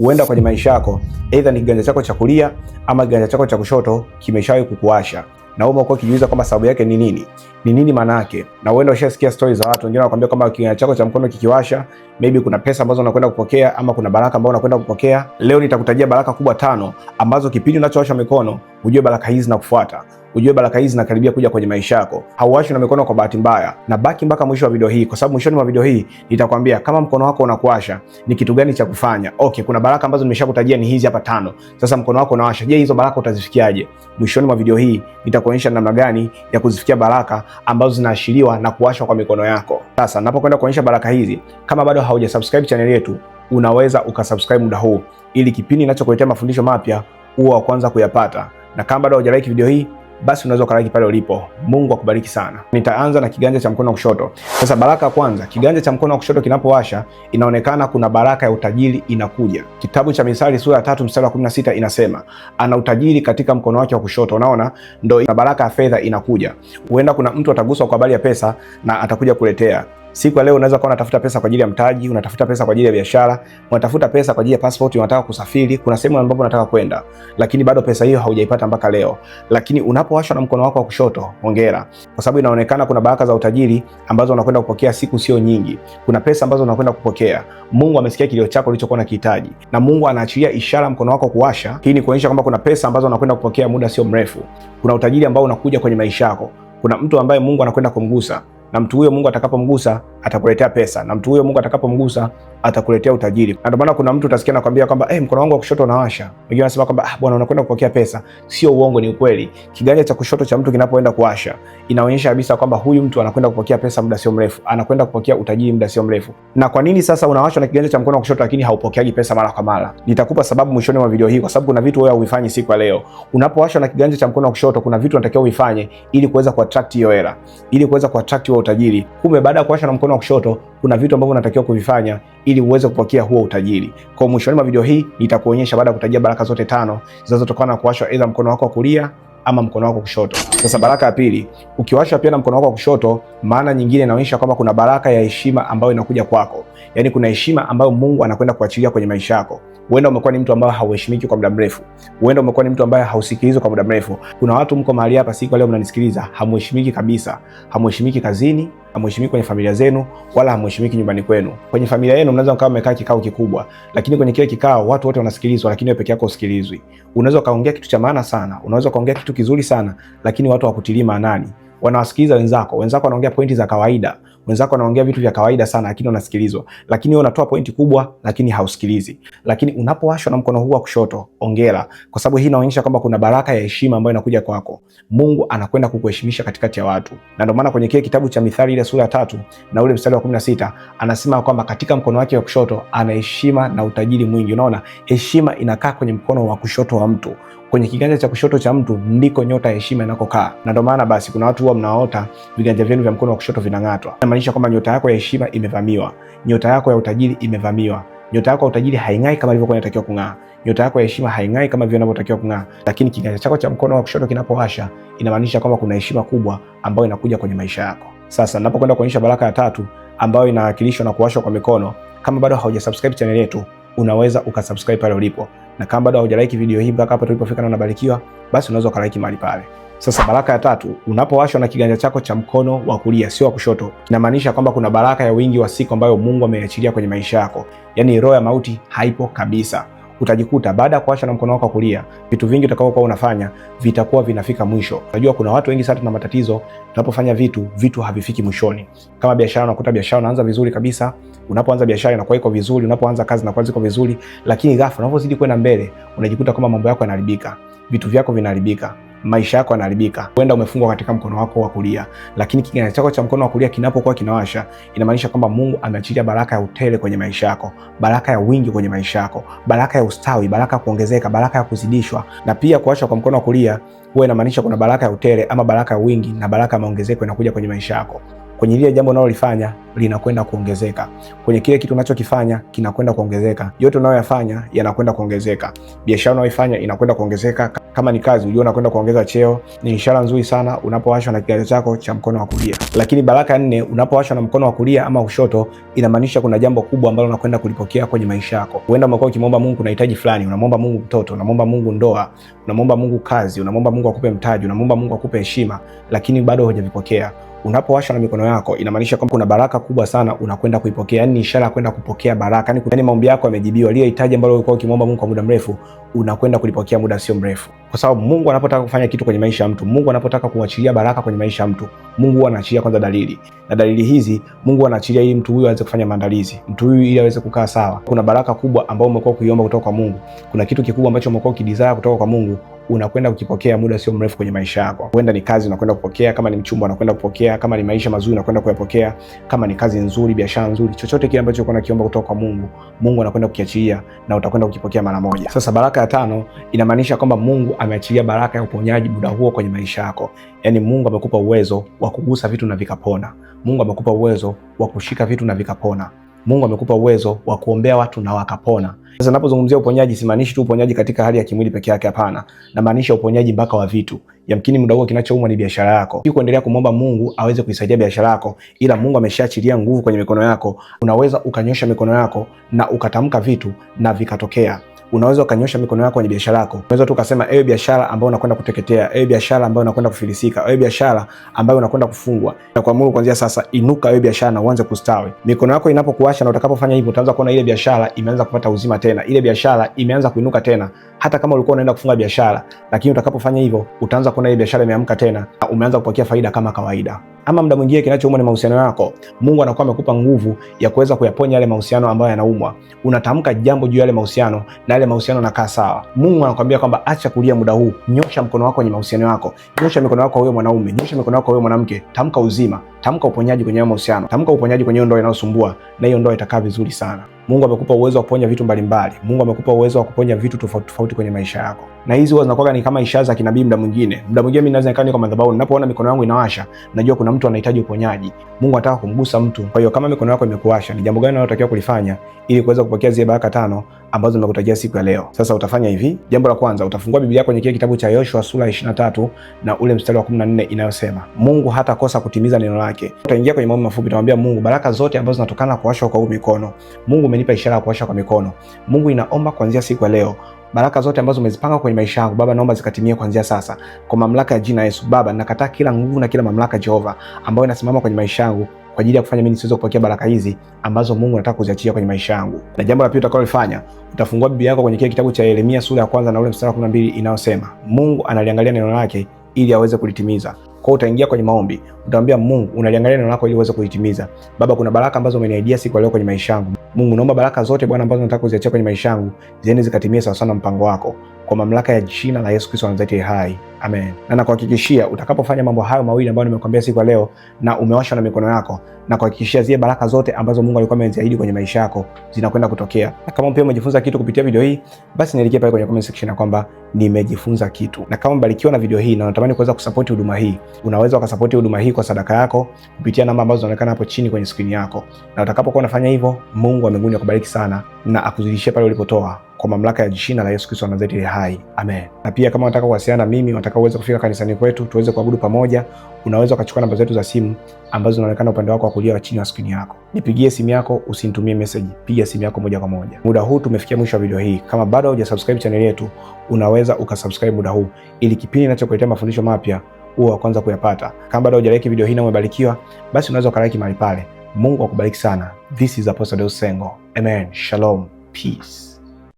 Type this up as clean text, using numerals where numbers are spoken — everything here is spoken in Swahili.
Huenda kwenye maisha yako aidha ni kiganja chako cha kulia ama kiganja chako cha kushoto kimeshawahi kukuwasha, na wewe umekuwa ukijiuliza kwamba sababu yake ni nini? Ni nini maana yake? Na huenda ushasikia stories za watu wengine wanakuambia kwamba kiganja chako cha mkono kikiwasha, maybe kuna pesa ambazo unakwenda kupokea ama kuna baraka ambazo unakwenda kupokea. Leo nitakutajia baraka kubwa 5 ambazo kipindi unachowasha mikono, ujue baraka hizi zinakufuata. Ujue baraka hizi zinakaribia kuja kwenye maisha yako. Hauwashi na mikono kwa bahati mbaya. Na baki mpaka mwisho wa video hii, kwa sababu mwishoni mwa video hii nitakwambia kama mkono wako unakuwasha ni kitu gani cha kufanya. Okay, kuna baraka ambazo nimeshakutajia ni hizi hapa 5. Sasa mkono wako unawasha. Je, hizo baraka utazifikiaje? Mwishoni mwa video hii nitakuonyesha namna gani ya kuzifikia baraka ambazo zinaashiriwa na kuwashwa kwa mikono yako. Sasa ninapokwenda kuonyesha baraka hizi, kama bado haujasubscribe channel yetu, unaweza ukasubscribe muda huu ili kipindi ninachokuletea mafundisho mapya uwe wa kwanza kuyapata. Na kama bado hujalike video hii, basi unaweza ukalike pale ulipo. Mungu akubariki sana. Nitaanza na kiganja cha mkono wa kushoto. Sasa baraka ya kwanza, kiganja cha mkono wa kushoto kinapowasha, inaonekana kuna baraka ya utajiri inakuja. Kitabu cha Mithali sura ya 3 mstari wa 16 inasema, ana utajiri katika mkono wake wa kushoto. Unaona, ndio baraka ya fedha inakuja. Huenda kuna mtu ataguswa kwa habari ya pesa na atakuja kuletea. Siku ya leo unaweza kuwa unatafuta pesa kwa ajili ya mtaji, unatafuta pesa kwa ajili ya biashara, unatafuta pesa kwa ajili ya passport, unataka kusafiri, kuna sehemu ambapo unataka kwenda, lakini bado pesa hiyo haujaipata mpaka leo. Lakini unapowashwa na mkono wako wa kushoto, hongera, kwa sababu inaonekana kuna baraka za utajiri ambazo unakwenda kupokea siku sio nyingi. Kuna pesa ambazo unakwenda kupokea. Mungu amesikia kilio chako ulichokuwa unakihitaji, na Mungu anaachilia ishara mkono wako kuwasha. Hii ni kuonyesha kwamba kuna pesa ambazo unakwenda kupokea muda sio mrefu. Kuna utajiri ambao unakuja kwenye maisha yako. Kuna mtu ambaye Mungu anakwenda kumgusa, na mtu huyo Mungu atakapomgusa atakuletea pesa, na mtu huyo Mungu atakapomgusa atakuletea utajiri. Na ndio maana kuna mtu utasikia anakuambia kwamba mkono wangu wa kushoto unawasha. Wengine wanasema kwamba bwana, unakwenda kupokea pesa. Sio uongo, ni ukweli. Kiganja cha kushoto cha mtu kinapoenda kuwasha, inaonyesha kabisa kwamba huyu mtu anakwenda kupokea pesa muda sio mrefu, anakwenda kupokea utajiri muda sio mrefu. Na kwa nini sasa unawashwa na kiganja cha mkono wa kushoto lakini haupokeaji pesa mara kwa mara? Nitakupa sababu mwishoni mwa video hii, kwa sababu kuna vitu wewe huvifanyi siku ya leo. Unapowashwa na kiganja cha mkono wa kushoto, kuna vitu unatakiwa uvifanye ili kuweza kuattract hiyo hela, ili kuweza kuattract huo utajiri. Kumbe baada ya kuwashwa na mkono wa kushoto, kuna vitu ambavyo unatakiwa kuvifanya ili uweze kupokea huo utajiri. Kwa mwishoni mwa video hii nitakuonyesha, baada ya kutajia baraka zote 5 zinazotokana na kuwashwa aidha mkono wako wa kulia ama mkono wako kushoto. Sasa baraka ya pili, ukiwashwa pia na mkono wako wa kushoto, maana nyingine inaonyesha kwamba kuna baraka ya heshima ambayo inakuja kwako. Yaani kuna heshima ambayo Mungu anakwenda kuachilia kwenye maisha yako. Huenda umekuwa ni mtu ambaye hauheshimiki kwa muda mrefu. Huenda umekuwa ni mtu ambaye hausikilizwi kwa muda mrefu. Kuna watu mko mahali hapa siku leo mnanisikiliza, hamuheshimiki kabisa. Hamuheshimiki kazini, hamuheshimiki kwenye familia zenu, wala hamuheshimiki nyumbani kwenu. Kwenye familia yenu mnaweza mkawa mmekaa kikao kikubwa, lakini kwenye kile kikao watu wote wanasikilizwa, lakini wewe peke yako usikilizwi. Unaweza kaongea kitu cha maana sana, unaweza kaongea kitu kizuri sana, lakini watu hawakutilii maanani. Wanawasikiliza wenzako. Wenzako wanaongea pointi za kawaida. Wenzako wanaongea vitu vya kawaida sana, lakini unasikilizwa. Lakini wewe unatoa pointi kubwa lakini hausikilizi. Lakini unapowashwa na mkono huu wa kushoto, ongera, kwa sababu hii inaonyesha kwamba kuna baraka ya heshima ambayo inakuja kwako. Mungu anakwenda kukuheshimisha katikati ya watu. Na ndio maana kwenye kile kitabu cha Mithali ile sura ya 3 na ule mstari wa 16 anasema kwamba katika mkono wake wa kushoto ana heshima na utajiri mwingi. Unaona, heshima inakaa kwenye mkono wa kushoto wa mtu. Kwenye kiganja cha kushoto cha mtu ndiko nyota ya heshima inakokaa. Na ndio maana basi kuna watu huwa mnaota viganja vyenu vya mkono wa kushoto vinang'atwa. Inamaanisha kwamba nyota yako ya heshima imevamiwa. Nyota yako ya utajiri imevamiwa. Nyota yako ya utajiri haing'ai kama ilivyokuwa inatakiwa kung'aa. Nyota yako ya heshima haing'ai kama vile inavyotakiwa kung'aa. Lakini kiganja chako cha mkono wa kushoto kinapowasha, inamaanisha kwamba kuna heshima kubwa ambayo inakuja kwenye maisha yako. Sasa ninapokwenda kuonyesha baraka ya 3 ambayo inawakilishwa na kuwashwa kwa mikono, kama bado haujasubscribe channel yetu, unaweza ukasubscribe pale ulipo. Na kama bado haujalike video hii mpaka hapa tulipofika na unabarikiwa, basi unaweza ukalike mahali pale. Sasa baraka ya 3, unapowashwa na kiganja chako cha mkono wa kulia sio wa kushoto, inamaanisha kwamba kuna baraka ya wingi wa siku ambayo Mungu ameachilia kwenye maisha yako. Yaani roho ya mauti haipo kabisa. Utajikuta baada ya kuwashwa na mkono wako wa kulia, vitu vingi utakaokuwa unafanya vitakuwa vinafika mwisho. Unajua kuna watu wengi sana tuna matatizo, tunapofanya vitu havifiki mwishoni. Kama biashara, unakuta biashara unaanza vizuri kabisa, unapoanza biashara inakuwa iko vizuri, unapoanza kazi inakuwa iko vizuri, lakini ghafla unapozidi kwenda mbele unajikuta kama mambo yako yanaharibika, vitu vyako vinaharibika, maisha yako yanaharibika. Huenda umefungwa katika mkono wako wa kulia, lakini kiganja chako cha mkono wa kulia kinapokuwa kinawasha, inamaanisha kwamba Mungu ameachilia baraka ya utele kwenye maisha yako, baraka ya wingi kwenye maisha yako, baraka ya ustawi, baraka ya kuongezeka, baraka ya kuzidishwa. Na pia kuwashwa kwa mkono wa kulia huwa inamaanisha kuna baraka ya utele ama baraka ya wingi na baraka ya maongezeko inakuja kwenye maisha yako. Kwenye lile jambo unalolifanya linakwenda kuongezeka. Kwenye kile kitu unachokifanya kinakwenda kuongezeka. Yote unayoyafanya yanakwenda kuongezeka. Biashara unayoifanya inakwenda kuongezeka. Kama ni kazi unajua unakwenda kuongeza cheo. Ni ishara nzuri sana unapowashwa na kiganja chako cha mkono wa kulia. Lakini baraka 4, unapowashwa na mkono wa kulia ama kushoto, inamaanisha kuna jambo kubwa ambalo unakwenda kulipokea kwenye maisha yako. Huenda umekuwa ukimwomba Mungu kuna hitaji fulani, unamwomba Mungu mtoto, unamwomba Mungu ndoa, unamwomba Mungu kazi, unamwomba Mungu akupe mtaji, unamwomba Mungu akupe heshima, lakini bado hujavipokea. Unapowashwa na mikono yako inamaanisha kwamba kuna baraka kubwa sana unakwenda kuipokea. Yani ni ishara ya kwenda kupokea baraka. Yani maombi yako yamejibiwa. Lile hitaji ambalo ulikuwa ukimwomba Mungu kwa muda mrefu unakwenda kulipokea muda sio mrefu. Kwa sababu Mungu anapotaka kufanya kitu kwenye maisha ya mtu, Mungu anapotaka kuachilia baraka kwenye maisha ya mtu, Mungu huwa anaachilia kwanza dalili. Na dalili hizi Mungu anaachilia ili mtu huyu aweze kufanya maandalizi. Mtu huyu ili aweze kukaa sawa. Kuna baraka kubwa ambayo umekuwa ukiomba kutoka kwa Mungu. Kuna kitu kikubwa ambacho umekuwa ukidesire kutoka kwa Mungu, unakwenda kukipokea muda sio mrefu kwenye maisha yako. Huenda ni kazi unakwenda kupokea, kama ni mchumba unakwenda kupokea, kama ni maisha mazuri unakwenda kuyapokea, kama ni kazi nzuri, biashara nzuri, chochote kile ambacho uko unakiomba kutoka kwa Mungu, Mungu anakwenda kukiachilia na utakwenda kukipokea mara moja. Sasa baraka ya 5 inamaanisha kwamba Mungu ameachilia baraka ya uponyaji muda huo kwenye maisha yako. Yaani Mungu amekupa uwezo wa kugusa vitu na vikapona. Mungu amekupa uwezo wa kushika vitu na vikapona. Mungu amekupa uwezo wa kuombea watu na wakapona. Sasa ninapozungumzia uponyaji simaanishi tu uponyaji katika hali ya kimwili peke yake, hapana. Na maanisha uponyaji mpaka wa vitu. Yamkini muda huo kinachoumwa ni biashara yako. Ili kuendelea kumwomba Mungu aweze kuisaidia biashara yako, ila Mungu ameshaachilia nguvu kwenye mikono yako. Unaweza ukanyosha mikono yako na ukatamka vitu na vikatokea. Unaweza ukanyosha mikono yako kwenye biashara yako. Unaweza tu ukasema, ewe biashara ambayo unakwenda kuteketea, ewe biashara ambayo unakwenda kufilisika, ewe biashara ambayo unakwenda kufungwa, na kwa Mungu kuanzia sasa inuka ewe biashara na uanze kustawi. Mikono yako inapokuasha na utakapofanya hivyo, utaanza kuona ile biashara imeanza kupata uzima tena. Ile biashara imeanza kuinuka tena. Hata kama ulikuwa unaenda kufunga biashara, lakini utakapofanya hivyo, utaanza kuona ile biashara imeamka tena na umeanza kupokea faida kama kawaida. Ama muda mwingine kinachoumwa ni mahusiano yako. Mungu anakuwa amekupa nguvu ya kuweza kuyaponya yale mahusiano ambayo yanaumwa. Unatamka jambo juu ya yale mahusiano na yale mahusiano yanakaa sawa. Mungu anakuambia kwamba acha kulia muda huu. Nyosha mkono wako kwenye mahusiano yako. Nyosha mikono yako wewe mwanaume, nyosha mikono yako wewe mwanamke. Tamka uzima, tamka uponyaji kwenye mahusiano. Tamka uponyaji kwenye ndoa inayosumbua na hiyo ndoa itakaa vizuri sana. Mungu amekupa uwezo wa kuponya vitu mbalimbali. Mungu amekupa uwezo wa kuponya vitu tofauti tofauti kwenye maisha yako. Na hizi huwa zinakuwa ni kama ishara za kinabii muda mwingine. Muda mwingine mimi naweza nikaa kwa madhabahu, ninapoona mikono yangu inawasha, najua kuna mtu anahitaji uponyaji. Mungu anataka kumgusa mtu. Kwa hiyo kama mikono yako imekuwasha, ni jambo gani unalotakiwa kulifanya ili kuweza kupokea zile baraka 5 ambazo nimekutajia siku ya leo? Sasa utafanya hivi. Jambo la kwanza, utafungua Biblia kwenye kile kitabu cha Yoshua sura 23 na ule mstari wa 14 inayosema, Mungu hatakosa kutimiza neno lake. Utaingia kwenye maombi mafupi, utamwambia Mungu, baraka zote ambazo zinatokana na kuwashwa kwa mikono. Mungu umenipa ishara ya kuwashwa kwa mikono. Mungu inaomba kuanzia siku ya leo, baraka zote ambazo umezipanga kwenye maisha yangu Baba, naomba zikatimie kuanzia sasa kwa mamlaka ya jina Yesu. Baba, nakataa kila nguvu na kila mamlaka Jehova ambayo inasimama kwenye maisha yangu kwa ajili ya kufanya mimi nisiweze kupokea baraka hizi ambazo Mungu anataka kuziachia kwenye maisha yangu. Na jambo la pili utakalofanya, utafungua Biblia yako kwenye kile kitabu cha Yeremia sura ya 1 na ule mstari wa 12 inayosema, Mungu analiangalia neno lake ili aweze kulitimiza. Kwa utaingia kwenye maombi, utamwambia Mungu, unaliangalia neno lako ili uweze kulitimiza. Baba, kuna baraka ambazo umeniahidia siku leo kwenye maisha yangu. Mungu, naomba baraka zote Bwana ambazo nataka kuziachia kwenye maisha yangu ziende zikatimie sawa sana mpango wako kwa mamlaka ya jina la Yesu Kristo wa Nazareti hai. Amen. Na nakuhakikishia utakapofanya mambo hayo mawili ambayo nimekuambia siku leo na umewashwa na mikono yako, na kuhakikishia zile baraka zote ambazo Mungu alikuwa ameziahidi kwenye maisha yako zinakwenda kutokea. Na kama pia umejifunza kitu kupitia video hii, basi nielekee pale kwenye comment section kwamba nimejifunza kitu. Na kama mbarikiwa na video hii na unatamani kuweza kusupport huduma hii, unaweza ukasupport huduma hii kwa sadaka yako kupitia namba ambazo zinaonekana hapo chini kwenye screen yako. Na utakapokuwa unafanya hivyo, Mungu wa mbinguni akubariki sana na akuzidishie pale ulipotoa kwa mamlaka ya jina la Yesu Kristo wa Nazareti hai. Amen. Na pia kama unataka kuwasiliana na mimi, unataka uweze kufika kanisani kwetu tuweze kuabudu pamoja, unaweza ukachukua namba zetu za simu ambazo zinaonekana upande wako wa kulia wa chini wa screen yako. Nipigie simu yako, usinitumie message. Piga simu yako moja kwa moja. Muda huu tumefikia mwisho wa video hii. Kama bado hujasubscribe channel yetu, unaweza ukasubscribe muda huu ili kipindi ninachokuletea mafundisho mapya uwe wa kwanza kuyapata. Kama bado hujalike video hii na umebarikiwa, basi unaweza ukalike mahali pale. Mungu akubariki sana. This is Apostle Deusi Sengo. Amen. Shalom. Peace.